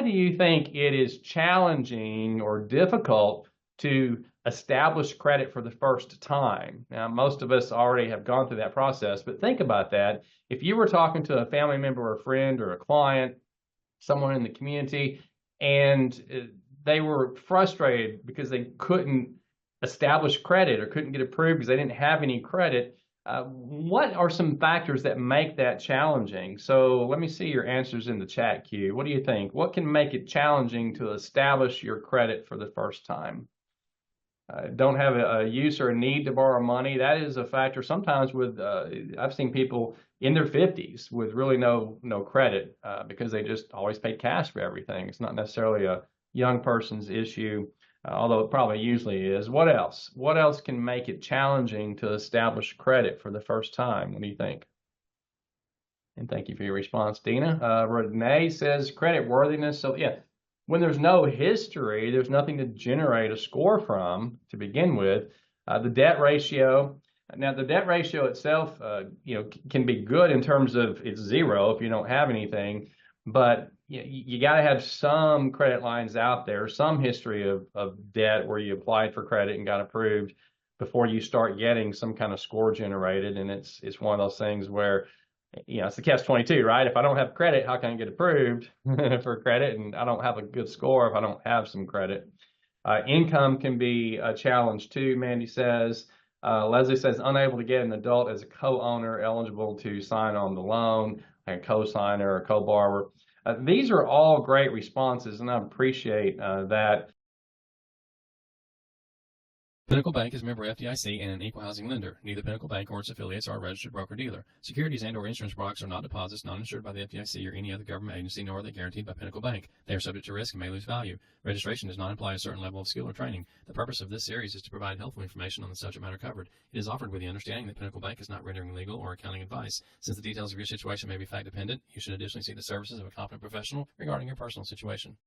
do you think it is challenging or difficult to establish credit for the first time? Now, most of us already have gone through that process, but think about that. If you were talking to a family member or a friend or a client, someone in the community, and they were frustrated because they couldn't establish credit or couldn't get approved because they didn't have any credit, what are some factors that make that challenging? So let me see your answers in the chat queue. What do you think? What can make it challenging to establish your credit for the first time? Don't have a use or a need to borrow money. That is a factor. Sometimes with I've seen people in their 50s with really no credit because they just always paid cash for everything. It's not necessarily a young person's issue, although it probably usually is. What else? What else can make it challenging to establish credit for the first time? What do you think? And thank you for your response, Dina. Renee says credit worthiness. So yeah, when there's no history, there's nothing to generate a score from to begin with. The debt ratio. Now, the debt ratio itself, can be good in terms of it's zero if you don't have anything, but you got to have some credit lines out there, some history of debt where you applied for credit and got approved before you start getting some kind of score generated. And it's one of those things where it's the catch-22, right? If I don't have credit, how can I get approved for credit? And I don't have a good score if I don't have some credit. Income can be a challenge too, Mandy says. Leslie says, unable to get an adult as a co-owner eligible to sign on the loan, like a co-signer or co-borrower. These are all great responses, and I appreciate that. Pinnacle Bank is a member FDIC and an equal housing lender. Neither Pinnacle Bank or its affiliates are a registered broker-dealer. Securities and/or insurance products are not deposits, not insured by the FDIC or any other government agency, nor are they guaranteed by Pinnacle Bank. They are subject to risk and may lose value. Registration does not imply a certain level of skill or training. The purpose of this series is to provide helpful information on the subject matter covered. It is offered with the understanding that Pinnacle Bank is not rendering legal or accounting advice. Since the details of your situation may be fact-dependent, you should additionally seek the services of a competent professional regarding your personal situation.